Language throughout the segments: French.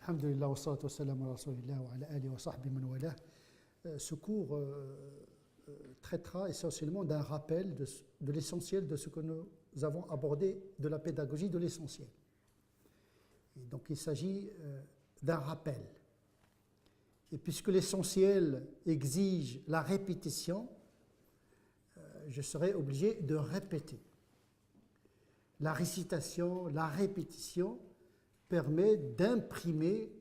Alhamdulillah, wa salatu wa salam ala rasulillah wa ala alihi wa sahbihi man walah. Ce cours traitera essentiellement d'un rappel de l'essentiel de ce que nous avons abordé de la pédagogie de l'essentiel. Et donc il s'agit d'un rappel. Et puisque l'essentiel exige la répétition, je serai obligé de répéter. La récitation, la répétition permet d'imprimer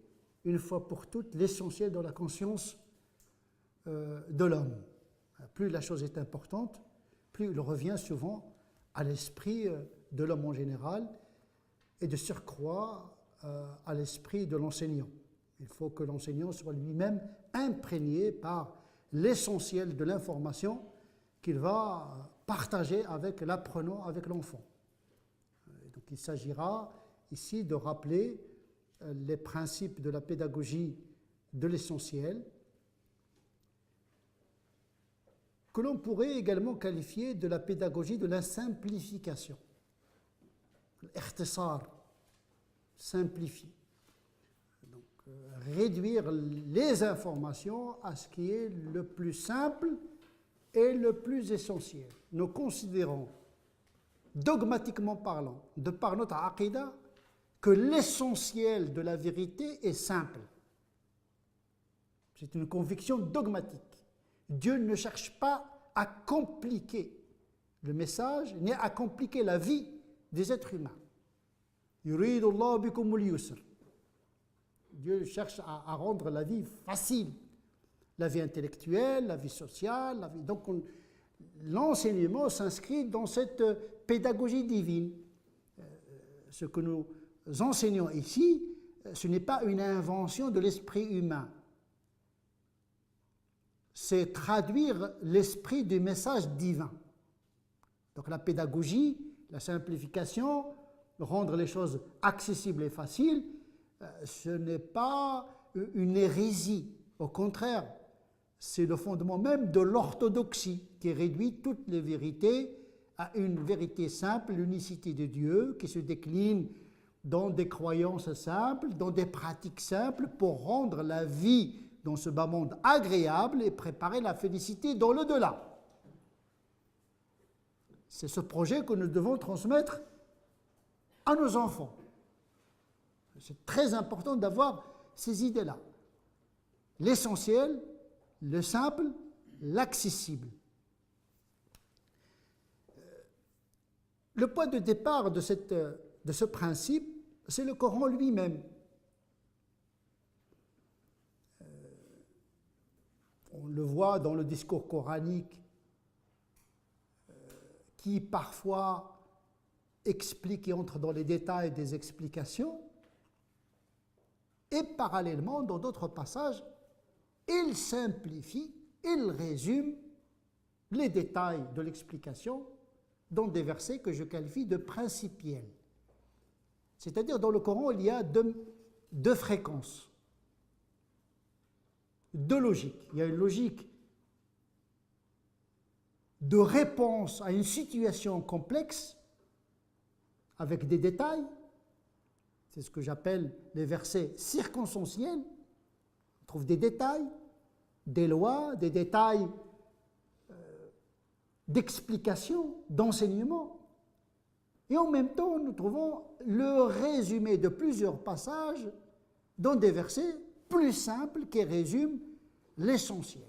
une fois pour toutes l'essentiel dans la conscience de l'homme. Plus la chose est importante, plus il revient souvent à l'esprit de l'homme en général et de surcroît à l'esprit de l'enseignant. Il faut que l'enseignant soit lui-même imprégné par l'essentiel de l'information qu'il va partager avec l'apprenant, avec l'enfant. Donc il s'agira ici de rappeler les principes de la pédagogie de l'essentiel, que l'on pourrait également qualifier de la pédagogie de la simplification. L'ihtisar, simplifier. Donc, réduire les informations à ce qui est le plus simple et le plus essentiel. Nous considérons, dogmatiquement parlant, de par notre aqidah, que l'essentiel de la vérité est simple. C'est une conviction dogmatique. Dieu ne cherche pas à compliquer le message, ni à compliquer la vie des êtres humains. Yuridu Allah bikumul yusr. Dieu cherche à rendre la vie facile. La vie intellectuelle, la vie sociale, la vie... Donc l'enseignement s'inscrit dans cette pédagogie divine. Ce que nous enseignons ici, ce n'est pas une invention de l'esprit humain. C'est traduire l'esprit du message divin. Donc la pédagogie, la simplification, rendre les choses accessibles et faciles, ce n'est pas une hérésie. Au contraire, c'est le fondement même de l'orthodoxie qui réduit toutes les vérités à une vérité simple, l'unicité de Dieu, qui se décline dans des croyances simples, dans des pratiques simples, pour rendre la vie dans ce bas monde agréable et préparer la félicité dans l'au-delà. C'est ce projet que nous devons transmettre à nos enfants. C'est très important d'avoir ces idées-là. L'essentiel, le simple, l'accessible. Le point de départ de ce principe, c'est le Coran lui-même. On le voit dans le discours coranique qui parfois explique et entre dans les détails des explications, et parallèlement, dans d'autres passages, il simplifie, il résume les détails de l'explication dans des versets que je qualifie de principiels. C'est-à-dire, dans le Coran, il y a deux fréquences, deux logiques. Il y a une logique de réponse à une situation complexe avec des détails. C'est ce que j'appelle les versets circonstanciels. On trouve des détails, des lois, des détails d'explication, d'enseignement. Et en même temps, nous trouvons le résumé de plusieurs passages dans des versets plus simples qui résument l'essentiel.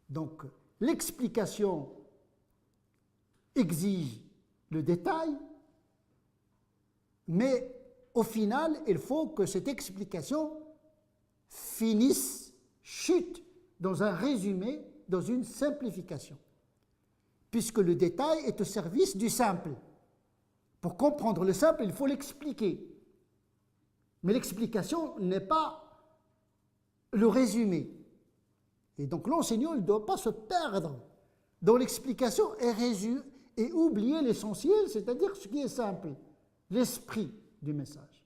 Donc, l'explication exige le détail, mais au final, il faut que cette explication finisse, chute dans un résumé, dans une simplification, puisque le détail est au service du simple. Pour comprendre le simple, il faut l'expliquer. Mais l'explication n'est pas le résumé. Et donc l'enseignant ne doit pas se perdre dans l'explication et oublier l'essentiel, c'est-à-dire ce qui est simple, l'esprit du message.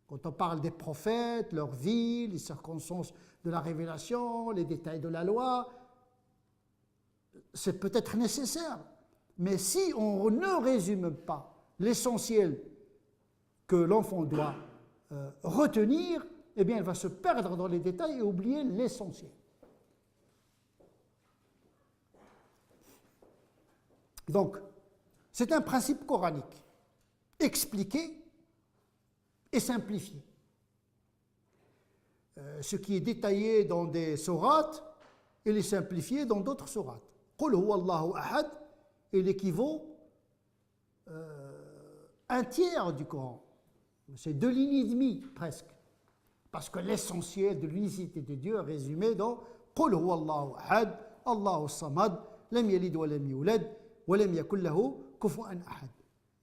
Quand on parle des prophètes, leur vie, les circonstances de la révélation, les détails de la loi, c'est peut-être nécessaire. Mais si on ne résume pas l'essentiel que l'enfant doit retenir, eh bien, elle va se perdre dans les détails et oublier l'essentiel. Donc, c'est un principe coranique, expliqué et simplifié. Ce qui est détaillé dans des sourates, il est simplifié dans d'autres sourates. Qul huwa Allahu ahad, il équivaut un tiers du Coran. C'est 2 lignes et demie presque. Parce que l'essentiel de l'unicité de Dieu est résumé dans Qul huwa Allahu ahad, Allahu samad, lam yalid wa lam yulad, wa lam yakul lahu kufuwan ahad.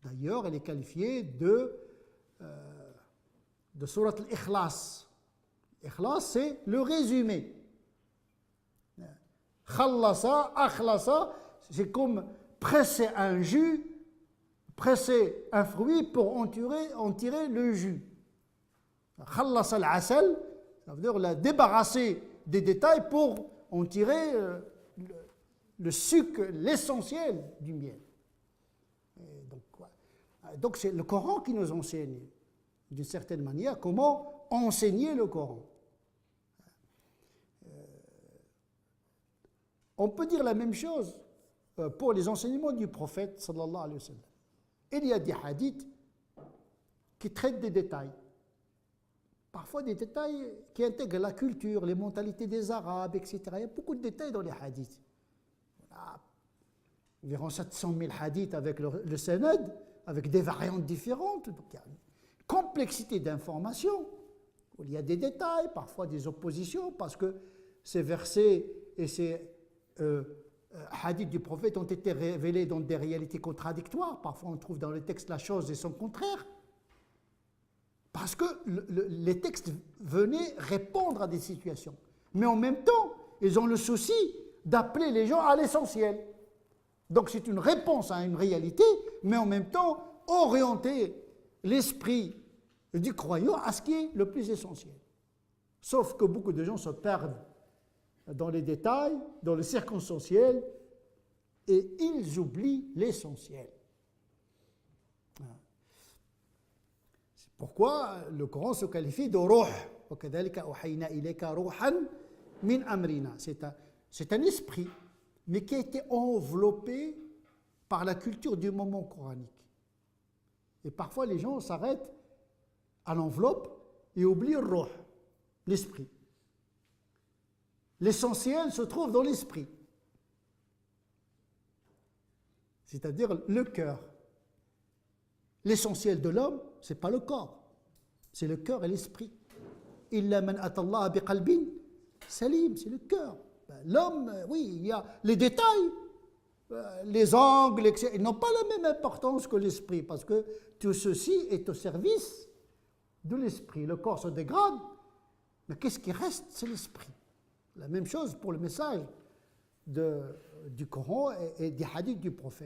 D'ailleurs, elle est qualifiée de sourate al-Ikhlas. Ikhlas, c'est le résumé. Khallasa, akhlasa, c'est comme presser un jus, presser un fruit pour en tirer le jus. Khallasa al-asal, ça veut dire la débarrasser des détails pour en tirer le sucre, l'essentiel du miel. Donc c'est le Coran qui nous enseigne, d'une certaine manière, comment enseigner le Coran. On peut dire la même chose pour les enseignements du prophète sallallahu alayhi wa sallam. Il y a des hadiths qui traitent des détails. Parfois des détails qui intègrent la culture, les mentalités des Arabes, etc. Il y a beaucoup de détails dans les hadiths. Environ 700 000 hadiths avec le sanad, avec des variantes différentes. Donc il y a une complexité d'informations, où il y a des détails, parfois des oppositions, parce que ces versets et ces hadiths du prophète ont été révélés dans des réalités contradictoires. Parfois on trouve dans le texte la chose et son contraire. Parce que les textes venaient répondre à des situations. Mais en même temps, ils ont le souci d'appeler les gens à l'essentiel. Donc c'est une réponse à une réalité, mais en même temps orienter l'esprit du croyant à ce qui est le plus essentiel. Sauf que beaucoup de gens se perdent dans les détails, dans le circonstanciel, et ils oublient l'essentiel. C'est pourquoi le Coran se qualifie de ruh. C'est un esprit, mais qui a été enveloppé par la culture du moment coranique. Et parfois les gens s'arrêtent à l'enveloppe et oublient le ruh, l'esprit. L'essentiel se trouve dans l'esprit, c'est-à-dire le cœur. L'essentiel de l'homme, ce n'est pas le corps, c'est le cœur et l'esprit. Illa man atallaha biqalbin salim, c'est le cœur. L'homme, oui, il y a les détails, les angles, etc. Ils n'ont pas la même importance que l'esprit, parce que tout ceci est au service de l'esprit. Le corps se dégrade, mais qu'est-ce qui reste? C'est l'esprit. La même chose pour le message du Coran et des hadiths du prophète.